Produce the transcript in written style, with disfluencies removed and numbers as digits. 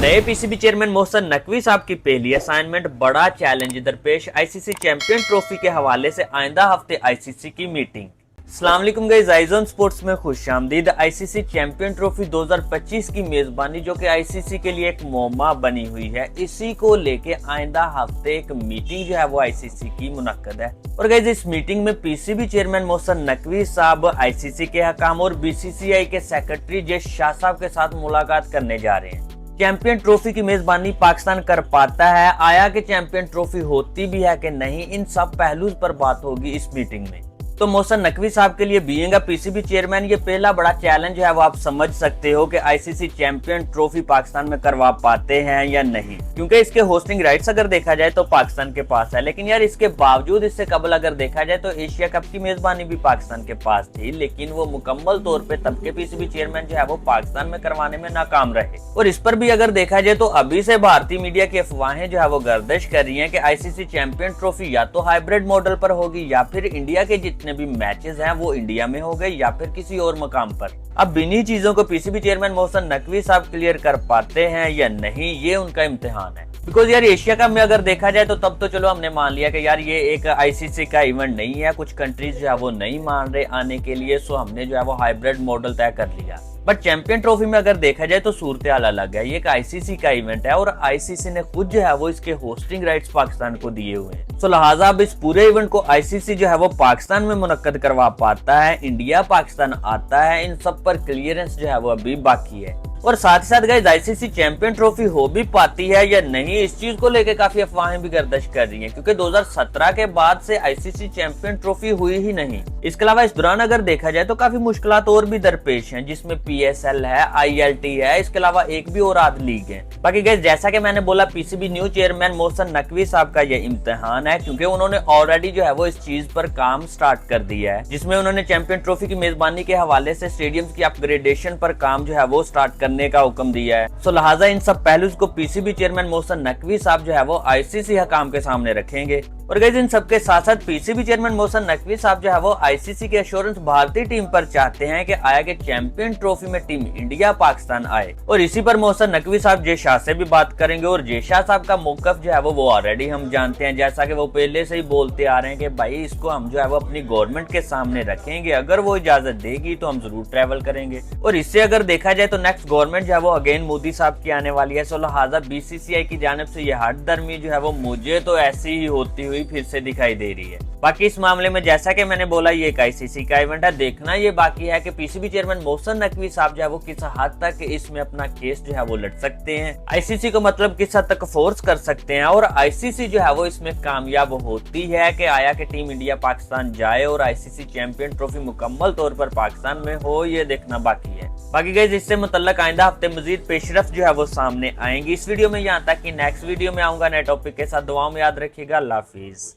नए PCB chairman Mohsin Naqvi साहब की पहली असाइनमेंट बड़ा चैलेंज दरपेश। आईसीसी चैंपियन ट्रॉफी के हवाले से आइंदा हफ्ते आईसीसी की मीटिंग। अस्सलाम वालेकुम गाइस, आइजोन स्पोर्ट्स में खुशामदीद। आईसीसी चैंपियन ट्रॉफी 2025 की मेजबानी जो कि आईसीसी के लिए एक मौमा बनी हुई है, इसी को लेके आइंदा हफ्ते एक मीटिंग जो है वो आईसीसी की मुनक्कद है। और गाइस इस मीटिंग में पीसीबी चेयरमैन मोहसन नकवी साहब आईसीसी के हकाम और बीसीसीआई के सेक्रेटरी जय शाह साहब के साथ मुलाकात करने जा रहे हैं। चैंपियन ट्रॉफी की मेजबानी पाकिस्तान कर पाता है, आया कि चैंपियन ट्रॉफी होती भी है कि नहीं, इन सब पहलू पर बात होगी इस मीटिंग में। तो मोहसन नकवी साहब के लिए बीइंग पीसीबी चेयरमैन ये पहला बड़ा चैलेंज है। वो आप समझ सकते हो कि आईसीसी चैंपियन ट्रॉफी पाकिस्तान में करवा पाते हैं या नहीं, क्योंकि इसके होस्टिंग राइट्स अगर देखा जाए तो पाकिस्तान के पास है। लेकिन यार इसके बावजूद इससे कबल अगर देखा जाए तो एशिया कप की मेजबानी भी पाकिस्तान के पास थी, लेकिन वो मुकम्मल तौर पर तब के पीसीबी चेयरमैन जो है वो पाकिस्तान में करवाने में नाकाम रहे। और इस पर भी अगर देखा जाए तो अभी से भारतीय मीडिया की अफवाहें जो है वो गर्दिश कर रही है कि आईसीसी चैंपियन ट्रॉफी या तो हाइब्रिड मॉडल पर होगी या फिर इंडिया के जितने भी मैचेस हैं वो इंडिया में हो गए या फिर किसी और मकाम पर। अब इन्हीं चीजों को पीसीबी चेयरमैन मोहसन नकवी साहब क्लियर कर पाते हैं या नहीं, ये उनका इम्तिहान है। बिकॉज यार एशिया कप में अगर देखा जाए तो तब तो चलो हमने मान लिया कि यार ये एक आईसीसी का इवेंट नहीं है, कुछ कंट्रीज जो है वो नहीं मान रहे आने के लिए, सो हमने जो है वो हाइब्रिड मॉडल तय कर लिया। बट चैंपियन ट्रॉफी में अगर देखा जाए तो सूरत हाल अलग है। ये एक आईसीसी का इवेंट है और आईसीसी ने खुद जो है वो इसके होस्टिंग राइट्स पाकिस्तान को दिए हुए हैं। तो लिहाजा अब इस पूरे इवेंट को आईसीसी जो है वो पाकिस्तान में मुनक्कद करवा पाता है, इंडिया पाकिस्तान आता है, इन सब पर क्लियरेंस जो है वो अभी बाकी है। और साथ ही साथ गाइस आईसीसी चैंपियन ट्रॉफी हो भी पाती है या नहीं, इस चीज को लेकर काफी अफवाहें भी गर्दिश कर रही हैं, क्योंकि 2017 के बाद से आईसीसी चैंपियन ट्रॉफी हुई ही नहीं। इसके अलावा इस दौरान अगर देखा जाए तो काफी मुश्किलात और भी दरपेश हैं, जिसमें पीएसएल है, आईएलटी है, इसके अलावा एक भी और आध लीग है। बाकी गाइस जैसा कि मैंने बोला, PCB new chairman Mohsin Naqvi साहब का यह इम्तिहान है, क्योंकि उन्होंने ऑलरेडी जो है वो इस चीज पर काम स्टार्ट कर दिया है, जिसमें उन्होंने चैंपियन ट्रॉफी की मेजबानी के हवाले से स्टेडियम की अपग्रेडेशन पर काम जो है वो स्टार्ट करने का हुक्म दिया है। सो लिहाजा इन सब पहलूज को पीसीबी चेयरमैन मोहसन नकवी साहब जो है वो आईसीसी हकाम के सामने रखेंगे। और गाइस इन सबके साथ साथ पीसीबी चेयरमैन मोहसन नकवी साहब जो है वो आईसीसी के एश्योरेंस भारतीय टीम पर चाहते हैं कि आया के चैंपियन ट्रॉफी में टीम इंडिया पाकिस्तान आए। और इसी पर मोहसन नकवी साहब जय शाह से भी बात करेंगे। और जय शाह साहब का मौकफ जो है वो ऑलरेडी हम जानते हैं, जैसा कि वो पहले से ही बोलते आ रहे हैं कि भाई इसको हम जो है वो अपनी गवर्नमेंट के सामने रखेंगे, अगर वो इजाजत देगी तो हम जरूर ट्रेवल करेंगे। और इससे अगर देखा जाए तो नेक्स्ट गवर्नमेंट जो है वो अगेन मोदी साहब की आने वाली है। सो लिहाजा बीसीसीआई की जानिब से ये हट दर्मी जो है वो मुझे तो ऐसी ही होती हुई फिर से दिखाई दे रही है। बाकी इस मामले में जैसा कि मैंने बोला, ये एक आईसीसी का इवेंट है, देखना ये बाकी है कि पीसीबी चेयरमैन मोहसन नकवी साहब जो है वो किस हद तक इसमें अपना केस जो है वो लड़ सकते हैं, आईसीसी को मतलब किस हद तक फोर्स कर सकते हैं, और आईसीसी जो है वो इसमें कामयाब होती है कि आया कि टीम इंडिया पाकिस्तान जाए और आईसीसी चैंपियन ट्रॉफी मुकम्मल तौर पर पाकिस्तान में हो, ये देखना बाकी है। बाकी गाइस इससे मुतल्लक आइंदा हफ्ते मजीद पेशरफ जो है वो सामने आएंगी। इस वीडियो में यहाँ तक कि नेक्स्ट वीडियो में आऊंगा नए टॉपिक के साथ। दुआओं में याद रखिएगा। अल्लाह हाफिज।